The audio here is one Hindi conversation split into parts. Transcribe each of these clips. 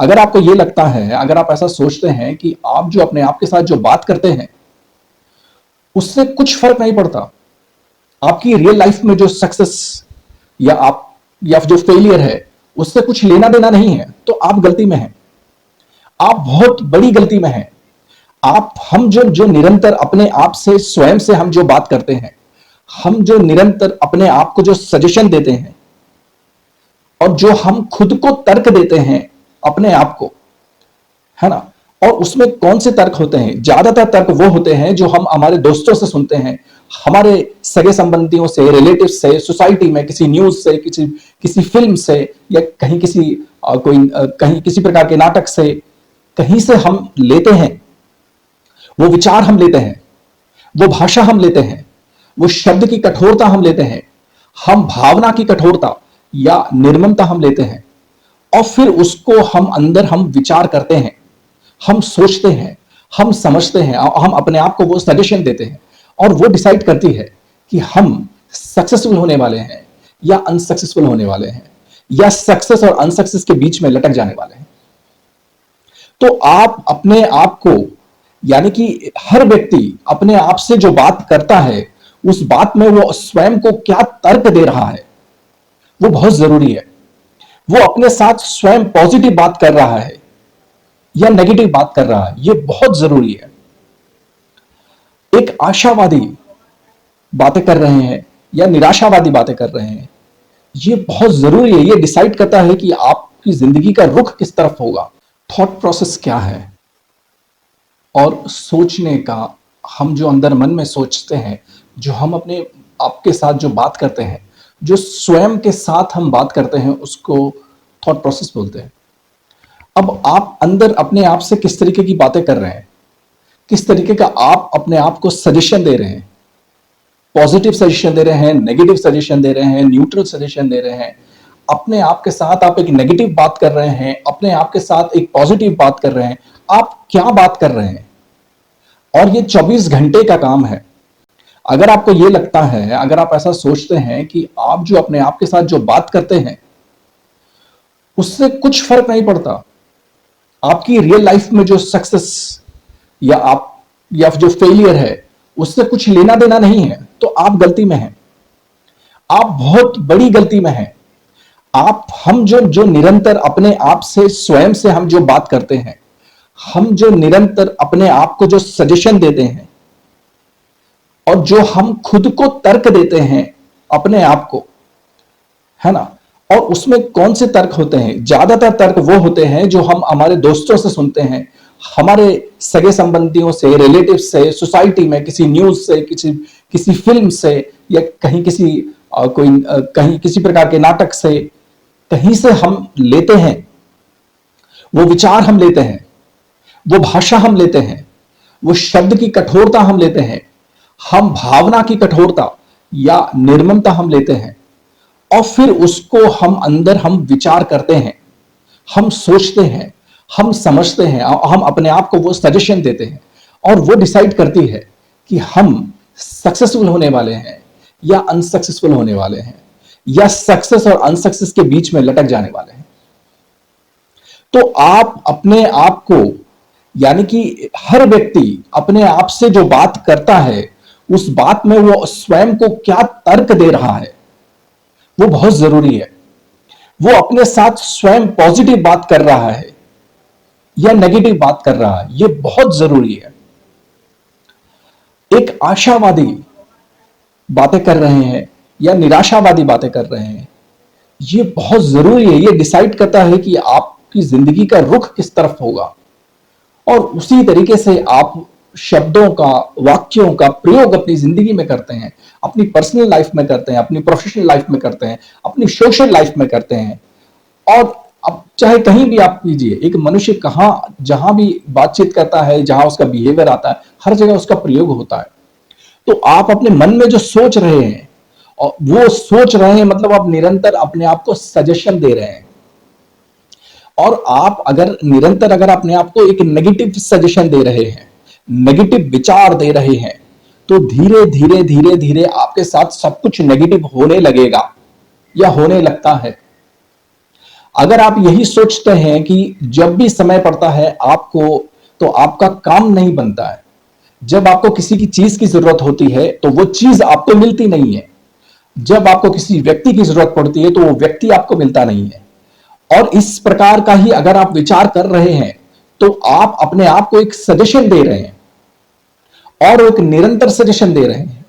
अगर आपको ये लगता है, अगर आप ऐसा सोचते हैं कि आप जो अपने आप के साथ जो बात करते हैं उससे कुछ फर्क नहीं पड़ता, आपकी रियल लाइफ में जो सक्सेस या आप या जो फेलियर है उससे कुछ लेना देना नहीं है, तो आप गलती में हैं। आप बहुत बड़ी गलती में हैं। आप हम जो जो निरंतर अपने आप से स्वयं से हम जो बात करते हैं, हम जो निरंतर अपने आप को जो सजेशन देते हैं और जो हम खुद को तर्क देते हैं अपने आप को, है ना। और उसमें कौन से तर्क होते हैं? ज्यादातर तर्क वो होते हैं जो हम हमारे दोस्तों से सुनते हैं, हमारे सगे संबंधियों से, रिलेटिव से, सोसाइटी में किसी न्यूज से, किसी किसी फिल्म से, या कहीं किसी कहीं किसी प्रकार के नाटक से, कहीं से हम लेते हैं। वो विचार हम लेते हैं, वो भाषा हम लेते हैं, वो शब्द की कठोरता हम लेते हैं, हम भावना की कठोरता या निर्ममता हम लेते हैं, और फिर उसको हम अंदर हम विचार करते हैं, हम सोचते हैं, हम समझते हैं, हम अपने आप को वो सजेशन देते हैं, और वो डिसाइड करती है कि हम सक्सेसफुल होने वाले हैं या अनसक्सेसफुल होने वाले हैं, या सक्सेस और अनसक्सेस के बीच में लटक जाने वाले हैं। तो आप अपने आप को, यानी कि हर व्यक्ति अपने आप से जो बात करता है उस बात में वो स्वयं को क्या तर्क दे रहा है वो बहुत जरूरी है। वो अपने साथ स्वयं पॉजिटिव बात कर रहा है या नेगेटिव बात कर रहा है, ये बहुत जरूरी है। एक आशावादी बातें कर रहे हैं या निराशावादी बातें कर रहे हैं, ये बहुत जरूरी है। ये डिसाइड करता है कि आपकी जिंदगी का रुख किस तरफ होगा। थॉट प्रोसेस क्या है और सोचने का, हम जो अंदर मन में सोचते हैं, जो हम अपने आपके साथ जो बात करते हैं, जो स्वयं के साथ हम बात करते हैं, उसको थॉट प्रोसेस बोलते हैं। अब आप अंदर अपने आप से किस तरीके की बातें कर रहे हैं, किस तरीके का आप अपने आप को सजेशन दे रहे हैं, पॉजिटिव सजेशन दे रहे हैं, नेगेटिव सजेशन दे रहे हैं, न्यूट्रल सजेशन दे रहे हैं। अपने आप के साथ आप एक नेगेटिव बात कर रहे हैं, अपने आप के साथ एक पॉजिटिव बात कर रहे हैं, आप क्या बात कर रहे हैं। और ये 24 घंटे का काम है। अगर आपको ये लगता है, अगर आप ऐसा सोचते हैं कि आप जो अपने आप के साथ जो बात करते हैं उससे कुछ फर्क नहीं पड़ता, आपकी रियल लाइफ में जो सक्सेस या जो फेलियर है उससे कुछ लेना देना नहीं है, तो आप गलती में हैं। आप बहुत बड़ी गलती में हैं। आप हम जो जो निरंतर अपने आप से स्वयं से हम जो बात करते हैं, हम जो निरंतर अपने आप को जो सजेशन देते हैं और जो हम खुद को तर्क देते हैं अपने आप को, है ना। और उसमें कौन से तर्क होते हैं? ज्यादातर तर्क वो होते हैं जो हम हमारे दोस्तों से सुनते हैं, हमारे सगे संबंधियों से, रिलेटिव से, सोसाइटी में किसी न्यूज से, किसी किसी फिल्म से, या कहीं कहीं किसी प्रकार के नाटक से, कहीं से हम लेते हैं। वो विचार हम लेते हैं, वो भाषा हम लेते हैं, वो शब्द की कठोरता हम लेते हैं, हम भावना की कठोरता या निर्ममता हम लेते हैं, और फिर उसको हम अंदर हम विचार करते हैं, हम सोचते हैं, हम समझते हैं, हम अपने आप को वो सजेशन देते हैं, और वो डिसाइड करती है कि हम सक्सेसफुल होने वाले हैं या अनसक्सेसफुल होने वाले हैं, या सक्सेस और अनसक्सेस के बीच में लटक जाने वाले हैं। तो आप अपने आप को, यानी कि हर व्यक्ति अपने आप से जो बात करता है उस बात में वो स्वयं को क्या तर्क दे रहा है वो बहुत जरूरी है। वो अपने साथ स्वयं पॉजिटिव बात कर रहा है या नेगेटिव बात कर रहा है, ये बहुत जरूरी है। एक आशावादी बातें कर रहे हैं या निराशावादी बातें कर रहे हैं, ये बहुत जरूरी है। ये डिसाइड करता है कि आपकी जिंदगी का रुख किस तरफ होगा, और उसी तरीके से आप शब्दों का, वाक्यों का प्रयोग अपनी जिंदगी में करते हैं, अपनी पर्सनल लाइफ में करते हैं, अपनी प्रोफेशनल लाइफ में करते हैं, अपनी सोशल लाइफ में करते हैं। और अब चाहे कहीं भी आप कीजिए, एक मनुष्य जहां भी बातचीत करता है, जहां उसका बिहेवियर आता है, हर जगह उसका प्रयोग होता है। तो आप अपने मन में जो सोच रहे हैं, और वो सोच रहे हैं मतलब आप निरंतर अपने आप को सजेशन दे रहे हैं। और आप अगर अपने आप को एक नेगेटिव सजेशन दे रहे हैं, नेगेटिव विचार दे रहे हैं, तो धीरे धीरे धीरे धीरे आपके साथ सब कुछ नेगेटिव होने लगेगा या होने लगता है। अगर आप यही सोचते हैं कि जब भी समय पड़ता है आपको, तो आपका काम नहीं बनता है। जब आपको किसी की चीज की जरूरत होती है तो वो चीज आपको मिलती नहीं है। जब आपको किसी व्यक्ति की जरूरत पड़ती है तो वो व्यक्ति आपको मिलता नहीं है। और इस प्रकार का ही अगर आप विचार कर रहे हैं तो आप अपने आप को एक सजेशन दे रहे हैं, और एक निरंतर सजेशन दे रहे हैं।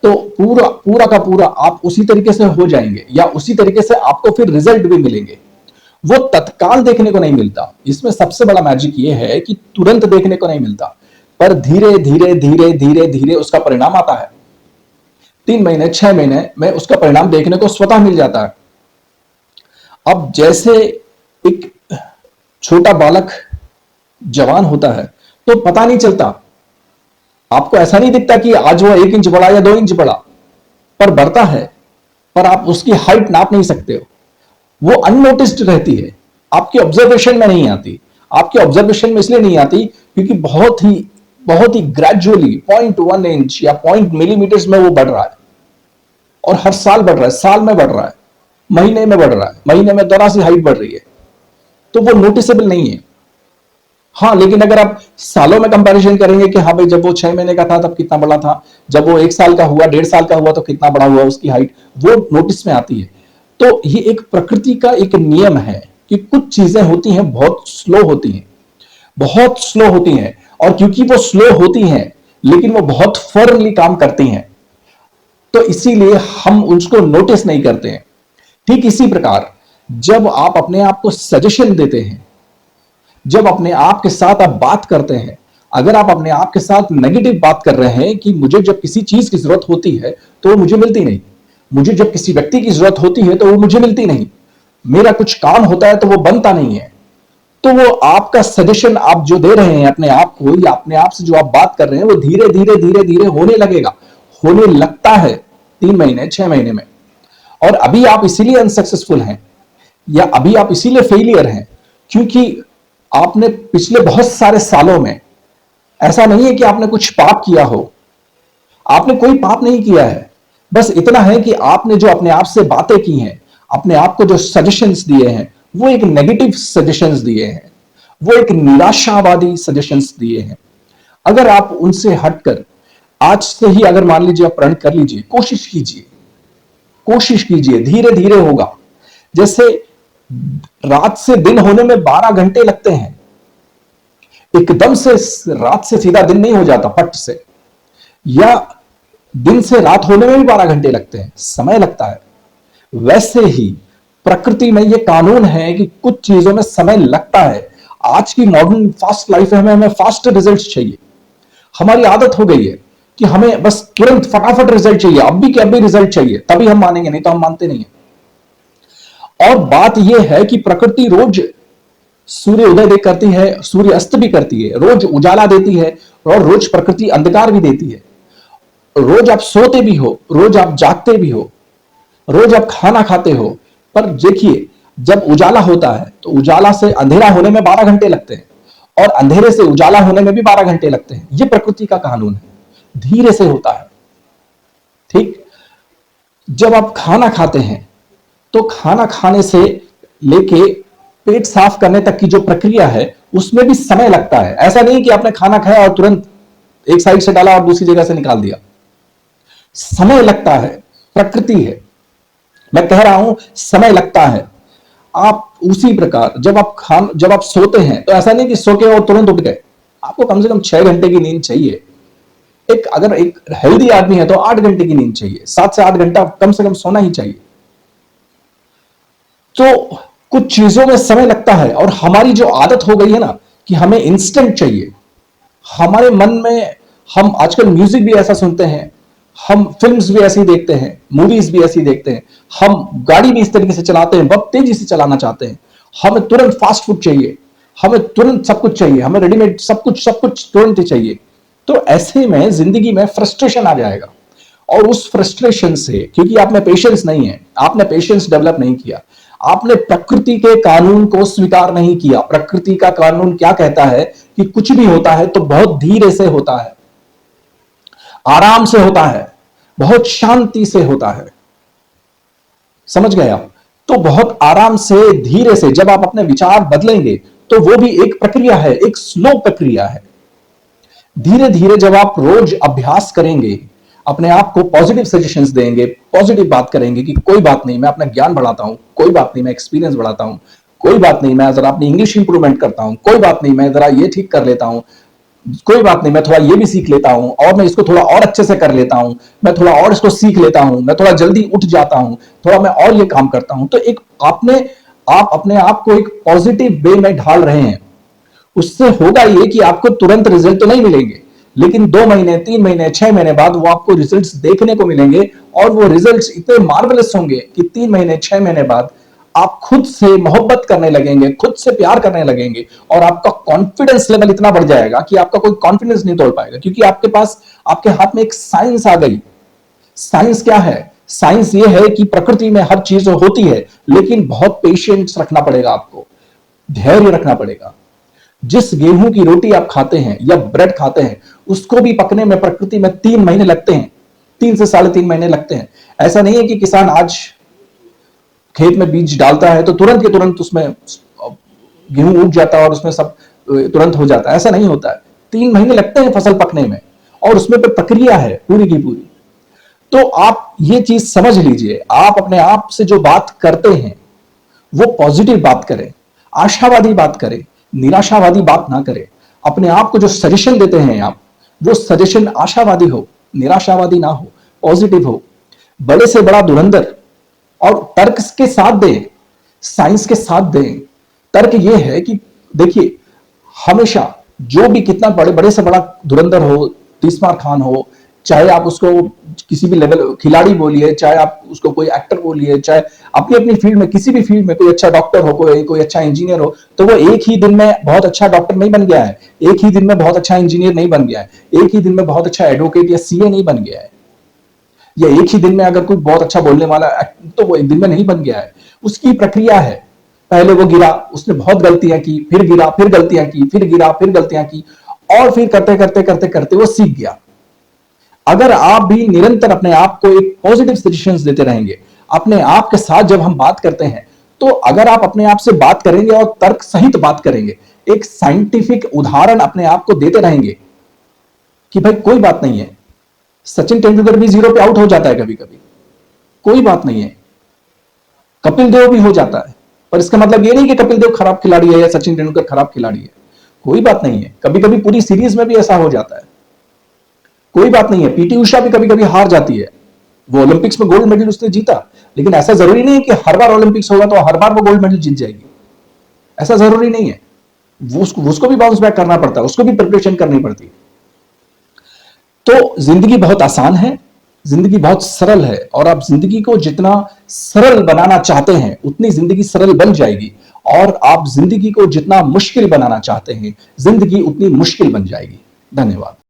तो पूरा पूरा का पूरा आप उसी तरीके से हो जाएंगे, या उसी तरीके से आपको फिर रिजल्ट भी मिलेंगे। वो तत्काल देखने को नहीं मिलता। इसमें सबसे बड़ा मैजिक ये है कि तुरंत देखने को नहीं मिलता, पर धीरे धीरे धीरे धीरे धीरे उसका परिणाम आता है। 3 महीने 6 महीने में उसका परिणाम देखने को स्वतः मिल जाता है। अब जैसे एक छोटा बालक जवान होता है तो पता नहीं चलता, आपको ऐसा नहीं दिखता कि आज वो 1 इंच बढ़ा या 2 इंच बढ़ा, पर बढ़ता है। पर आप उसकी हाइट नाप नहीं सकते हो, वो अननोटिस्ड रहती है, आपके ऑब्जर्वेशन में नहीं आती। आपके ऑब्जर्वेशन में इसलिए नहीं आती क्योंकि बहुत ही ग्रेजुअली 0.1 इंच या 0.मिलीमीटर्स में वो बढ़ रहा है, और हर साल बढ़ रहा है, साल में बढ़ रहा है, महीने में बढ़ रहा है, महीने में जरा सी हाइट बढ़ रही है, तो वो नोटिसेबल नहीं है। हाँ, लेकिन अगर आप सालों में कंपैरिजन करेंगे कि हाँ भाई जब वो 6 महीने का था तब कितना बड़ा था, जब वो 1 साल का हुआ 1.5 साल का हुआ तो कितना बड़ा हुआ उसकी हाइट, वो नोटिस में आती है। तो ये एक प्रकृति का एक नियम है कि कुछ चीजें होती हैं बहुत स्लो होती हैं, बहुत स्लो होती हैं, और क्योंकि वो स्लो होती हैं लेकिन वो बहुत फर्मली काम करती हैं, तो इसीलिए हम उसको नोटिस नहीं करते हैं। ठीक इसी प्रकार जब आप अपने आप को सजेशन देते हैं, जब अपने आप के साथ आप बात करते हैं, अगर आप अपने आप के साथ नेगेटिव बात कर रहे हैं कि मुझे जब किसी चीज की जरूरत होती है तो वो मुझे मिलती नहीं, मुझे जब किसी व्यक्ति की जरूरत होती है तो वो मुझे मिलती नहीं, मेरा कुछ काम होता है तो वो बनता नहीं है, तो वो आपका सजेशन आप जो दे रहे हैं अपने आप को, या अपने आप से जो आप बात कर रहे हैं, वो धीरे धीरे धीरे धीरे होने लगेगा, होने लगता है 3 महीने 6 महीने में। और अभी आप इसीलिए अनसक्सेसफुल हैं, या अभी आप इसीलिए फेलियर हैं, क्योंकि आपने पिछले बहुत सारे सालों में, ऐसा नहीं है कि आपने कुछ पाप किया हो, आपने कोई पाप नहीं किया है, बस इतना है कि आपने जो अपने आप से बातें की हैं, अपने आप को जो सजेशंस दिए हैं, वो एक नेगेटिव सजेशंस दिए हैं, वो एक निराशावादी सजेशंस दिए हैं। अगर आप उनसे हटकर आज से ही अगर मान लीजिए आप प्रण कर लीजिए, कोशिश कीजिए, कोशिश कीजिए, धीरे धीरे होगा। जैसे रात से दिन होने में 12 घंटे लगते हैं, एकदम से रात से सीधा दिन नहीं हो जाता पट से, या दिन से रात होने में भी 12 घंटे लगते हैं, समय लगता है। वैसे ही प्रकृति में यह कानून है कि कुछ चीजों में समय लगता है। आज की मॉडर्न फास्ट लाइफ है, हमें फास्ट रिजल्ट्स चाहिए। हमारी आदत हो गई है कि हमें बस तुरंत फटाफट रिजल्ट चाहिए, अब भी कि अब भी रिजल्ट चाहिए, तभी हम मानेंगे, नहीं तो हम मानते नहीं है। और बात यह है कि प्रकृति रोज सूर्य उदय देख करती है, सूर्य अस्त भी करती है, रोज उजाला देती है, और रोज प्रकृति अंधकार भी देती है। रोज आप सोते भी हो, रोज आप जागते भी हो, रोज आप खाना खाते हो, पर देखिए जब उजाला होता है तो उजाला से अंधेरा होने में 12 घंटे लगते हैं, और अंधेरे से उजाला होने में भी 12 घंटे लगते हैं। यह प्रकृति का कानून है, धीरे से होता है। ठीक, जब आप खाना खाते हैं तो खाना खाने से लेके पेट साफ करने तक की जो प्रक्रिया है उसमें भी समय लगता है। ऐसा नहीं कि आपने खाना खाया और तुरंत एक साइड से डाला और दूसरी जगह से निकाल दिया, समय लगता है, प्रकृति है, मैं कह रहा हूं समय लगता है। आप उसी प्रकार जब आप सोते हैं तो ऐसा नहीं कि सो के और तुरंत उठ गए, आपको कम से कम 6 घंटे की नींद चाहिए। अगर एक हेल्दी आदमी है तो 8 घंटे की नींद चाहिए, 7 से 8 घंटा कम से कम सोना ही चाहिए। तो कुछ चीजों में समय लगता है, और हमारी जो आदत हो गई है ना कि हमें इंस्टेंट चाहिए, हमारे मन में, हम आजकल म्यूजिक भी ऐसा सुनते हैं, हम फिल्म्स भी ऐसी देखते हैं, मूवीज भी ऐसी देखते हैं, हम गाड़ी भी इस तरीके से चलाते हैं, बहुत तेजी से चलाना चाहते हैं, हमें तुरंत फास्ट फूड चाहिए, हमें तुरंत सब कुछ चाहिए, हमें रेडीमेड सब कुछ तुरंत ही चाहिए। तो ऐसे में जिंदगी में फ्रस्ट्रेशन आ जाएगा, और उस फ्रस्ट्रेशन से, क्योंकि आप में पेशेंस नहीं है, आपने पेशेंस डेवलप नहीं किया, आपने प्रकृति के कानून को स्वीकार नहीं किया। प्रकृति का कानून क्या कहता है कि कुछ भी होता है तो बहुत धीरे से होता है, आराम से होता है, बहुत शांति से होता है। समझ गए आप? तो बहुत आराम से, धीरे से जब आप अपने विचार बदलेंगे, तो वो भी एक प्रक्रिया है, एक स्लो प्रक्रिया है। धीरे धीरे जब आप रोज अभ्यास करेंगे, अपने आप को पॉजिटिव सजेशंस देंगे, पॉजिटिव बात करेंगे कि कोई बात नहीं, मैं अपना ज्ञान बढ़ाता हूं, कोई बात नहीं, मैं एक्सपीरियंस बढ़ाता हूं, कोई बात नहीं, मैं जरा अपनी इंग्लिश इंप्रूवमेंट करता हूं, कोई बात नहीं, मैं जरा ये ठीक कर लेता हूं, कोई बात नहीं, मैं थोड़ा ये भी सीख लेता हूं, और मैं इसको थोड़ा और अच्छे से कर लेता हूं, मैं थोड़ा और इसको सीख लेता हूं, मैं थोड़ा जल्दी उठ जाता हूं, थोड़ा मैं और ये काम करता हूं। तो एक आप अपने आप को एक पॉजिटिव वे में ढाल रहे हैं। उससे होगा ये कि आपको तुरंत रिजल्ट तो नहीं मिलेंगे, लेकिन 2 महीने, 3 महीने, 6 महीने बाद वो आपको रिजल्ट्स देखने को मिलेंगे, और वो रिजल्ट्स इतने मार्वलस होंगे कि 3 महीने, 6 महीने बाद आप खुद से मोहब्बत करने लगेंगे, खुद से प्यार करने लगेंगे, और आपका कॉन्फिडेंस लेवल इतना बढ़ जाएगा कि आपका कोई कॉन्फिडेंस नहीं तोड़ पाएगा, क्योंकि आपके पास, आपके हाथ में एक साइंस आ गई। साइंस क्या है? साइंस ये है कि प्रकृति में हर चीज होती है, लेकिन बहुत पेशेंस रखना पड़ेगा, आपको धैर्य रखना पड़ेगा। जिस गेहूं की रोटी आप खाते हैं या ब्रेड खाते हैं, उसको भी पकने में प्रकृति में 3 महीने लगते हैं, 3 से 3.5 महीने लगते हैं। ऐसा नहीं है कि किसान आज खेत में बीज डालता है तो तुरंत के तुरंत उसमें गेहूं उग जाता है और उसमें सब तुरंत हो जाता है। ऐसा नहीं होता है, 3 महीने लगते हैं फसल पकने में, और उसमें पे प्रक्रिया है पूरी की पूरी। तो आप ये चीज समझ लीजिए, आप अपने आप से जो बात करते हैं वो पॉजिटिव बात करें, आशावादी बात करें, निराशावादी बात ना करें। अपने आप को जो सजेशन देते हैं आप, वो सजेशन आशावादी हो, निराशावादी ना हो, पॉजिटिव हो। बड़े से बड़ा धुरंधर और तर्क के साथ दें, साइंस के साथ दें। तर्क यह है कि देखिए, हमेशा जो भी कितना बड़े बड़े से बड़ा धुरंधर हो, तीसमार खान हो, चाहे आप उसको किसी भी लेवल खिलाड़ी बोलिए, चाहे आप उसको कोई एक्टर बोलिए, चाहे अपनी अपनी फील्ड में, किसी भी फील्ड में कोई अच्छा डॉक्टर हो, कोई अच्छा इंजीनियर हो, तो वो एक ही दिन में बहुत अच्छा डॉक्टर नहीं बन गया है, एक ही दिन में बहुत अच्छा इंजीनियर नहीं बन गया है, एक ही दिन में बहुत अच्छा एडवोकेट या सीए नहीं बन गया है, या एक ही दिन में अगर कोई बहुत अच्छा बोलने वाला, तो वो एक दिन में नहीं बन गया है। उसकी प्रक्रिया है। पहले वो गिरा, उसने बहुत गलतियां की, फिर गिरा, फिर गलतियां की, फिर गिरा, फिर गलतियां की, और फिर करते करते करते करते वो सीख गया। अगर आप भी निरंतर अपने आप को एक पॉजिटिव सजेशंस देते रहेंगे, अपने आप के साथ जब हम बात करते हैं, तो अगर आप अपने आप से बात करेंगे और तर्क सहित बात करेंगे, एक साइंटिफिक उदाहरण अपने आप को देते रहेंगे कि भाई कोई बात नहीं है, सचिन तेंदुलकर भी 0 पे आउट हो जाता है कभी कभी, कोई बात नहीं है, कपिल देव भी हो जाता है, पर इसका मतलब ये नहीं कि कपिल देव खराब खिलाड़ी है या सचिन तेंदुलकर खराब खिलाड़ी है। कोई बात नहीं है, कभी कभी पूरी सीरीज में भी ऐसा हो जाता है, कोई बात नहीं है। पीटी उषा भी कभी कभी हार जाती है, वो ओलंपिक्स में गोल्ड मेडल उसने जीता, लेकिन ऐसा जरूरी नहीं है कि हर बार ओलंपिक्स होगा तो हर बार वो गोल्ड मेडल जीत जाएगी, ऐसा जरूरी नहीं है। वो उसको भी बाउंस बैक करना पड़ता है, उसको भी प्रिपरेशन करनी पड़ती है। तो जिंदगी बहुत आसान है, जिंदगी बहुत सरल है, और आप जिंदगी को जितना सरल बनाना चाहते हैं उतनी जिंदगी सरल बन जाएगी, और आप जिंदगी को जितना मुश्किल बनाना चाहते हैं, जिंदगी उतनी मुश्किल बन जाएगी। धन्यवाद।